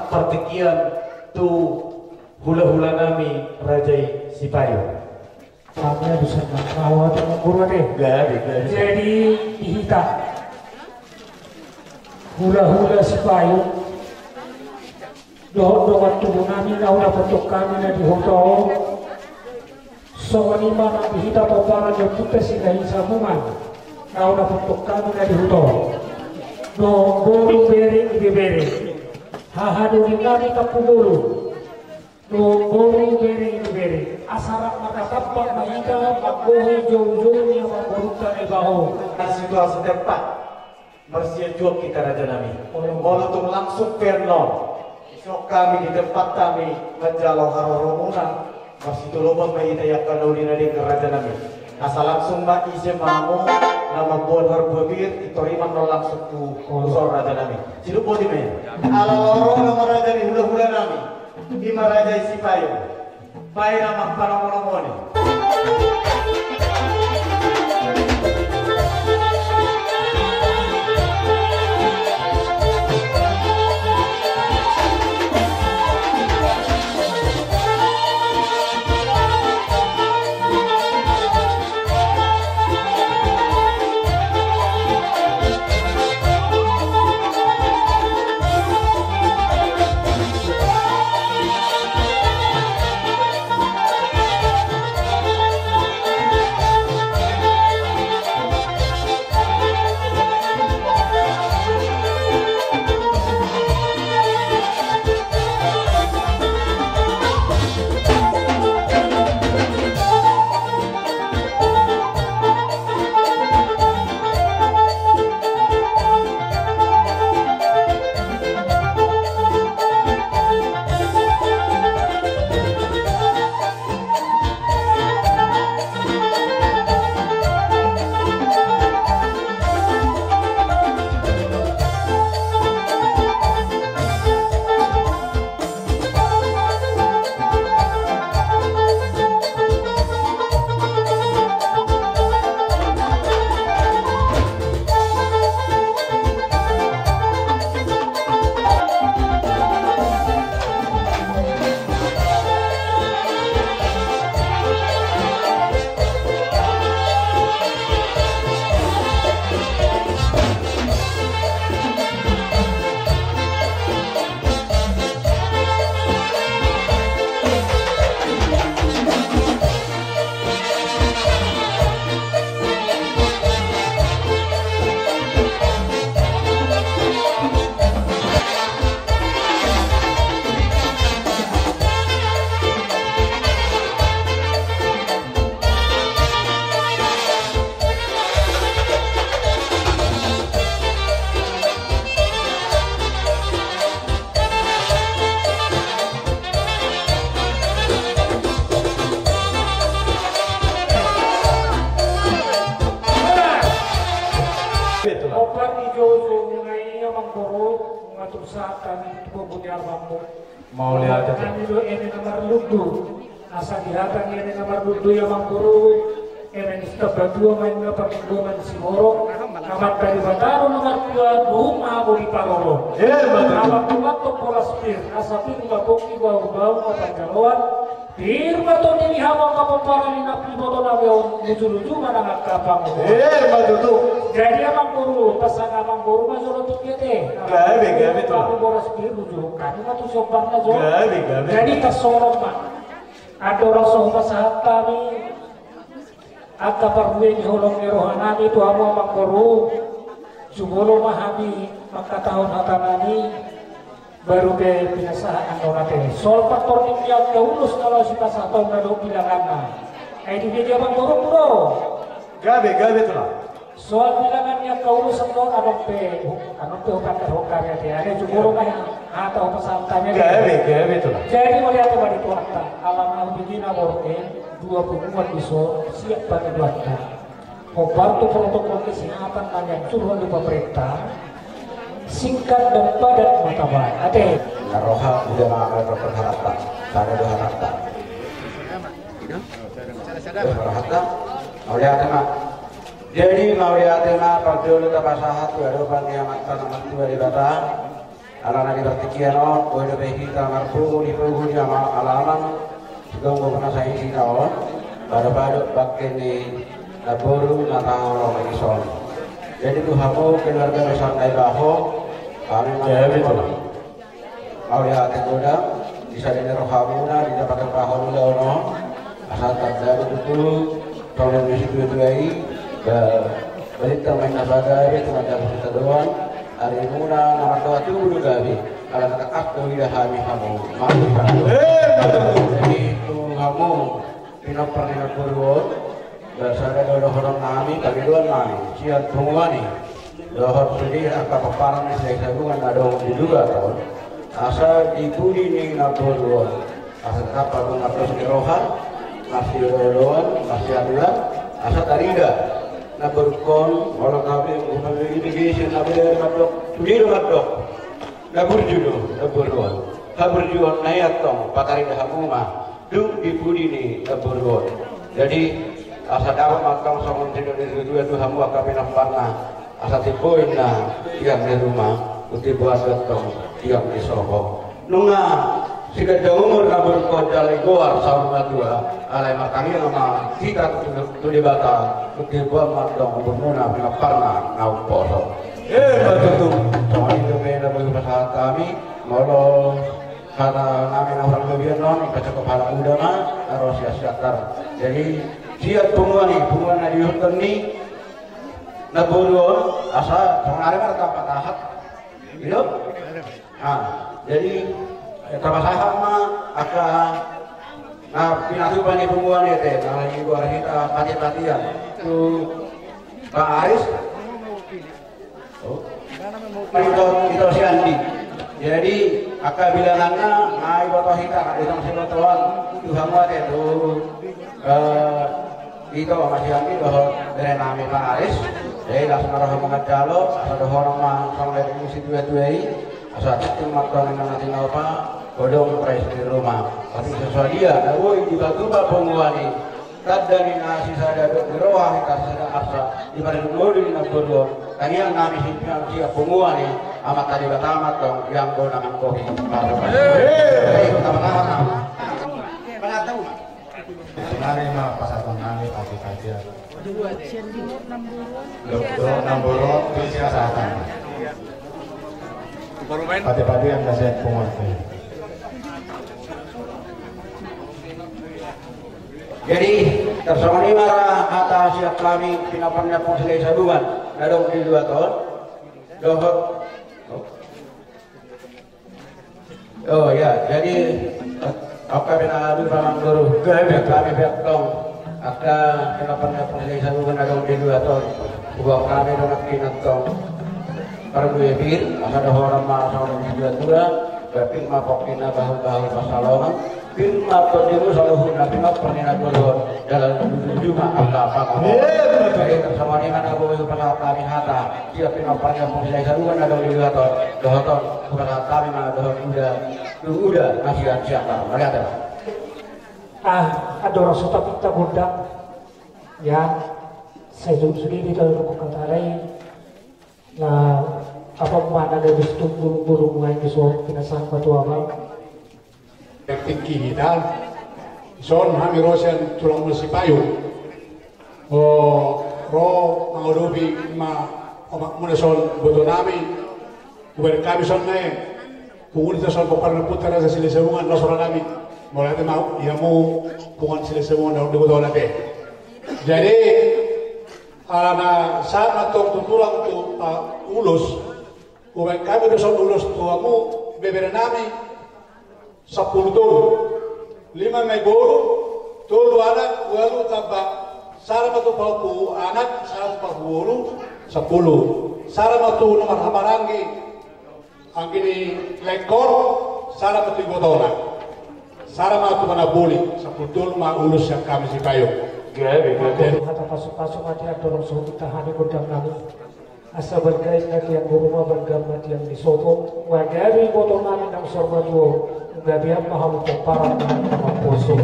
pertikian tu hula-hula nami Rajai Sipayo. Kami bisa mengawal dan mengguru deh. Jadi dihitam hula-hula Sipayo. Doa tubuh nami na udah bentuk kami na di hotel. Soalnya mana dihitam popara yang putih sehingga sambungan. Na udah bentuk kami na di hotel. Nombor beri ibe beri. Hahadu nami kapubulu. Nombor beri ibe beri. Asarak mata tapak maika pakohi jauh-jauh yang memburukan ibaho. Situasi tempat bersia jual kita Raja Nami. Walaupun langsung perno. So kami di tempat kami menjalau haroromuna. Masih tu lubang maita yang kalau dinadi ke Raja Nami. Asal langsung mak isi mamu nama buat harbabir itu riman no langsung tu usor Raja Nami. Sidu podi me. Ala loro nama Raja di hula-hula Nami. Ima Raja Sipayo. Pai nama panamon-moni. Mau lihat kami lo ini nomor ludu asa dihatan ini nomor ludu yang mangguru ini stop berdua main apa kedua main simoro nomor dari Bataro nomor 2 rumah bodi parolo nomor 2 to pola spir asa pin baboki bau-bau apa jaluan Firma to ni hawa kapapara ni napi moto na yo lucu-lucu mana ngakapang matutu. Jadi amang guru pasang amang guru masuk untuk kita. Gabe to. Aku boros biru jo. Kami mah tuh sopan na jo. Gabe. Jadi kesorong mah. Ada orang sohba sahat kami. Akka parwe ni holong ni rohanani tu amo amang guru. Jumolo mahami maka tahun hatanani. Baru ke pinasahan nate. Soal faktor yang keulus kalau kita satu ngado bilangan. Ini dia bang boro. Gabe tu lah. Soal bilangannya keulus semua ada pe hokar ya dia. Ada jumuro kaya atau pesantanya. Gabe tu lah. Jadi melihat kepada itu harta. Alam begini borke 20 besok siap pada harta. Membantu protokol kesehatan dan curhat di pemerintah. Singkat dan padat mata baik. Ade. Roha udah mengambil perharatan. Tanda dua harta. Perharatan. Mau lihat mak. Jadi mau lihat mak. Kalau dulu tak pasahat. Ada bang yang mata nomor 2 di batang. Alana di bertikiano, boleh kita marfu di punya alaman, juga mau pernah saya isi tahun, pada pakai ni baru natang orang Islam. Jadi tu hamu keluarga besar Naibaho, kami betul. Mau ya tegoda, bisa di rohamuna, di dapat pahon ulah asal tak ada betul, tahun ini itu berita main nabaga itu ada kita doang. Hari muna nama doa tu dulu gabi, kalau nak aku tidak kami hamu, jadi tu hamu pinap pernah berbuat. Bersama dengan orang kami, kami dua kami, siap pengumuman dohor sedih apa paparan saya sagungan ada orang juga tahun. Asa ibu ini nabur dua, asa apa pun atau sekirohan, masih doan, masih ada, asa tarida nabur kon orang kami bukan irrigation nabur madok, tudir madok, nabur judo, nabur dua, nabur judo naik tong, patarida hamuma, du ibu ini nabur dua, jadi asa dapat matang sama tidak dua tu hamu akan namparna asa tipoin na yang di rumah uti buat betong yang di Soho nunga sudah jauh umur kabur kota legoar sama dua alai makangi nama kita tu di bata uti buat matang bermuna namparna nau poso betul soal itu benda bagi masyarakat kami molo kata kami orang kebiasaan non ikut kepala udama harus siasat jadi siap bunga di hutan ni nabulu asa pengaruh mereka patah hidup jadi kalau saya mah akan pinatu pani bunga ni teh kalau ibu kita pati-patian tu Pak Aris itu si Andi jadi akan bilangannya ngai botol kita dalam sebotol Tuhan buat itu itu masih Andi bahwa dari nama Pak Aris jadi langsung arah mengadalo ada orang mang dari musik dua-dua asal itu makan nanti apa bodong pres di rumah tapi sesuai dia woi di batu pengwani tadani nasi sada geroah kita sada asa di pada dulu di nabodo kan yang nami siap pengwani amat tadi batamat dong yang gonangan kopi pertama-tama tahu Senari mah pasar nami pagi-pagi Dokter Namboro bisa sahkan pati-pati yang kasih penguatnya jadi tersangka marah atas siap kami pinapannya ponsel saduan dadong di 2 tahun dohok oh ya jadi apa benar adu palang guru kami bektong akan pinapannya ponsel saduan dadong di 2 tahun buat kami donak kinatong perlu bir ada orang masuk di 2 tahun berpik mapokina bahu-bahu pasalongan firma perdimu selalu firma pernah dulu dalam juma apa jadi bersama dengan Abu Bakar kami hata siap firma pernah mulai saluran ada di dohaton kepada kami mana udah nasihat siapa mari ada ada orang suka kita budak ya saya sendiri dalam kata lain nah apa mana dari setuju burung lain disuruh kinasan batu abang tinggi kita son kami rosen tulang musipayu mangodobi omak mana son boto nami uber kami son nae pungun kita son pokar putar sa sila sebungan nosora nami mulai mau ia mau pungun sila sebungan daun boto nate jadi karena saat atau tulang tu ulus uber kami son ulus tuamu bebera nami 10 tahun 5 megoro todo anak walu tabak sara matu paku anak sara paku 10 sara matu nomor hamarangi angkini lekor sara matu igotona sara matu mana boli 10 tahun ma ulus yang kami si payo kata pasuk-pasuk mati dorong suhu kita hani kodam nami asa berkait nanti yang berumah bergam mati yang disokong wagari botol nami nang sorba duo gabihan mahal parang dengan poso.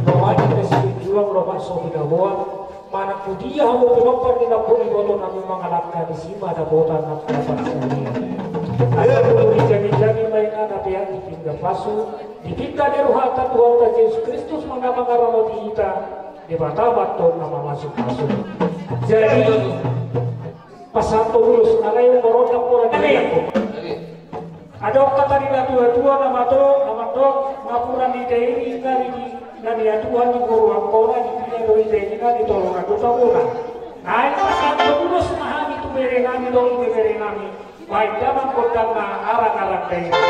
Romani presiden juang roman sobi nabuan mana kudia hamu pinopar di napoli bolo nami mangalakkan di sima ada botan nak dapat sekali. Ada dulu jadi mainan tapi yang dipindah pasu, dipindah di ruhatan Tuhan Yesus Kristus mengamang roti kita, di batabat nama masuk. Jadi pasal terus, ada yang merondak orang ini. Ada kata di dua nama dok, ngapuran di daerah dari Tuhan di ruang kora di dari daerah di tolong aku tahu kan. Nah ini pasal terus mahal itu berenami dong berenami. Baik dalam kota arang-arang daerah.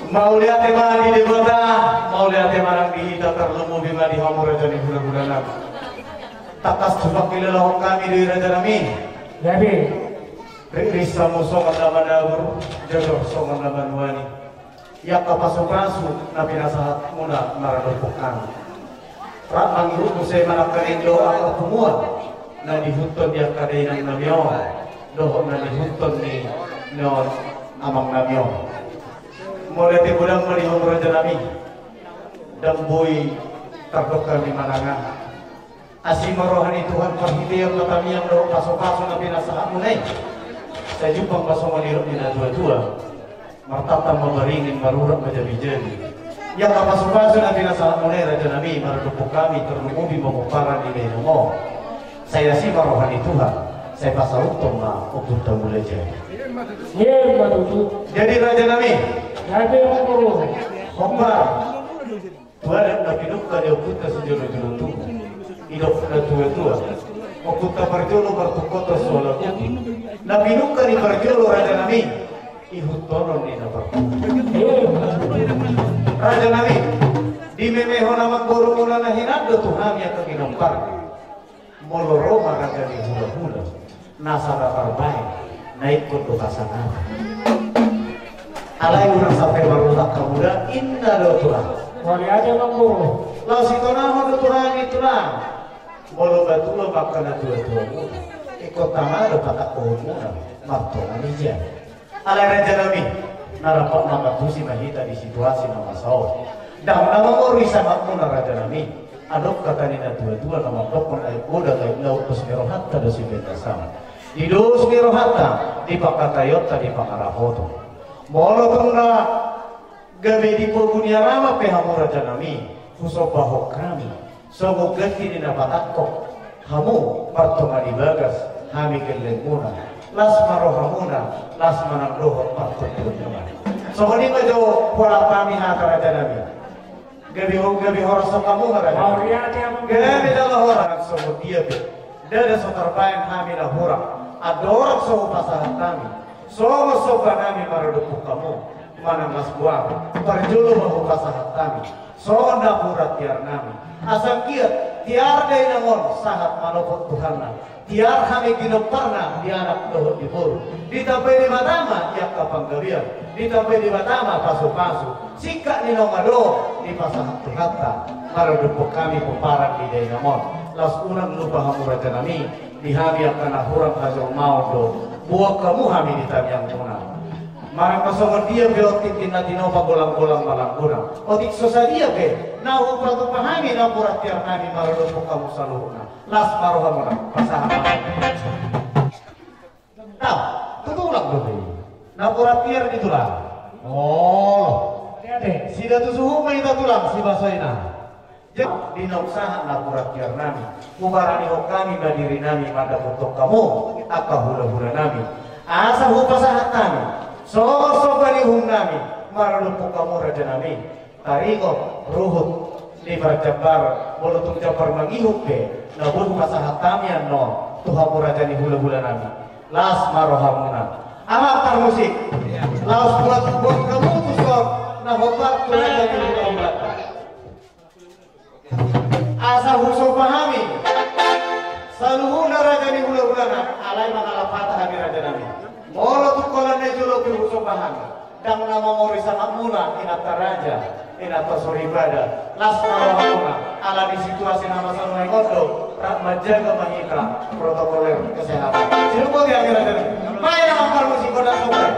Mau lihat tema di debata, mau lihat tema yang dihita terlemu bima di hamur raja di bulan-bulan. Tatas subak kilala kami di raja nami. Jadi, Risa musong andaman dabur, jador song andaman wani. Ya kapasok rasu, nabi nasahat muna maradopokan. Prat mangiru kusay manakarin doa pertemuan. Na dihunton dia kadainan namion. Dohok na dihunton ni non amang namion. Mulai tibudang melihong raja nami damboy tardok kami manangan asim rohani Tuhan perhidayah kami yang doa paso-paso nabi nasahat munay saya jumpang paso manirok di dua-dua martatan memberingin marurak majabijani yang kapasupaso na pinasaan mo na Raja Nami, marudupo kami, terlumubi mamuparan di Benamo. Saya si marohani Tuhan, saya pasautong na upunta mula dyan. Ye matutu. Jadi Raja Nami, Jadi yang guru. Hombar, Tuhan na pinukta di upunta sa jolo-jolo tubo. Idok na tua-tua. Upunta parjolo bertukota sola kuti. Na pinukta di parjolo Raja Nami, ihutonon ni na parjolo. Raja Nami, di memeho naman guru mula na hinado Tuhan yang kaginampar. Moloroma Raja ni hula-hula. Nasa raparbahin, naikot do kasangan. Alay urang sampai marutak kamuda, inna do Tuhan. Wali aja bang guru. Lau sitonahon do Tuhan itulah. Molo batulo bakal na tua-tua muna. Ikot tangan do patak pohon muna. Marto anija. Alay Raja Nami, narapat makabusi mahita di situasi na masaw. Dan namamori sama muna Raja Nami. Adok kata nina tua-tua nama dokon ay udah kay laut dos merohatta do si betasama. Di dos merohatta di pakatayota di pakarahoto. Molo tungna gabe di pugunia rama pehamu Raja Nami. Husobaho kami. Sogo gati nina patakko. Hamu partonga di bagas. Hami keleng muna. Las marohamuna. Las managdoho partonga. So kani ka jo pola kami hata Raja Nami. Gabi horas sa kamu Raja Nami. Gabi dalam horas so dia be. Dada so terbayan kami na hura. Adorak so pasahan kami. So kami marudupo kamu. Mana mas buah. Parjolo mahu pasahan kami. So na hura tiar nami. Asam kiat tiar day namon sahat manopot Tuhanna. Tiar kami ginoparna di anak dohot di buru. Ditambah di matama yak kapanggabian. Ditambah di matama pasu-pasu. Sika ni nomado di pasahan Tuhanna. Marudupo kami puparan di day namon. Las unang lupa hamu Raja Nami. Dihami akan ahurang kasong mau do. Buat kamu kami ditanyang muna. Marang kasongan dia beotik tinatino pagolang-golang malang-golang. Otik sosa dia be. Nahu pratu pahami na purat tiar nami marudupo kamu saluhna. Las marohamuna pasahan. Nah, tutulak dulu. Na purat tiar itulah. Oh. Sida tu suhu may tulang si basoyna. Jadi dinausaha na purat tiar nami. Kubarani ho kami badiri nami pada untuk kamu. Aka hula-hula nami. Asa hu pasahat nami. So balihum nami marudupo kamu Raja Nami. Tariko ruhut di berjabar bolutung jabar mangihuk ke nabun pasahat tamian no tuhamu Raja ni hula-hula nami. Las marohamuna. Amat musik. Laos buat kamu tuh sok na hobar tu Raja ni hula-hula. Asa huso pahami. Saluhuna Raja ni hula-hula nami. Alay mangalapata kami Raja Nami. Molo tu kolan ne jolo ke huso pahami. Dang nama mori sangat muna inata raja. Inata soribada. Las marohamuna. Ala di situasi nama salmai kondo. Menjaga mahika protokoler kesehatan. Sirupo dia Raja Nami. Maya angkar musik kodan sobat.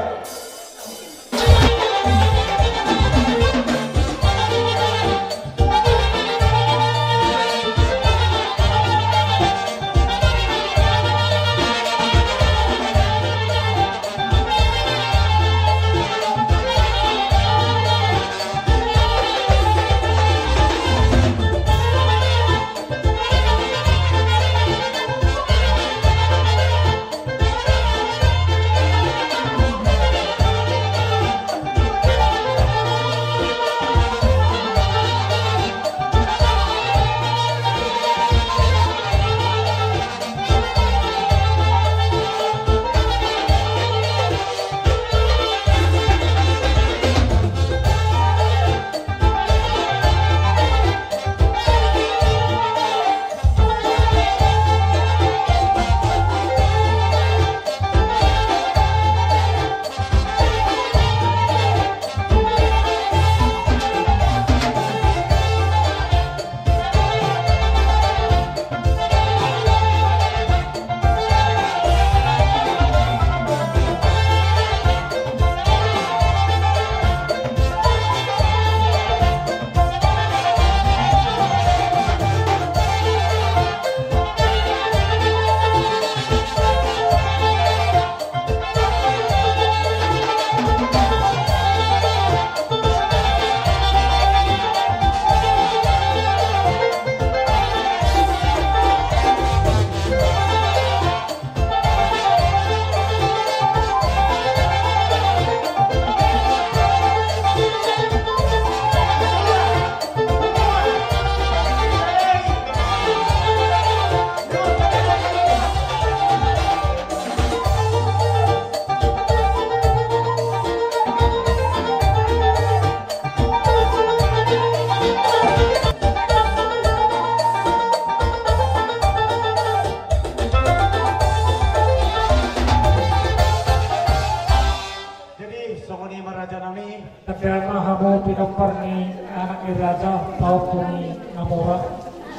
perni anak raja tau puni namora.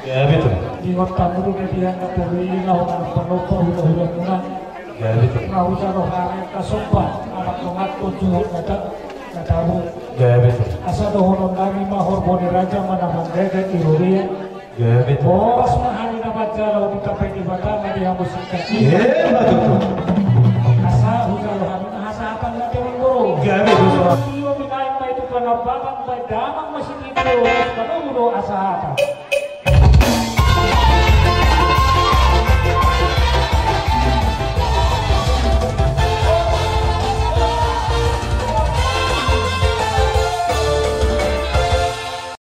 Ya betul. Di kota dulu dia nggak tuli lawan penumpang hula-hula muna. Ya betul. Nggak usah roh hari kasumpa anak nongat tujuh nggak tahu. Ya betul. Asa dohonon kami mahor boni raja mana manggega iruria. Ya betul. Bos mahani nama jalau ditapai di batang di hambus ikan. Ya betul. Asa hula rohani asa apa nggak teman guru. Ya betul. Iyo binain pa itu penerbangan pa damang masih itu. Kalau udah asa apa?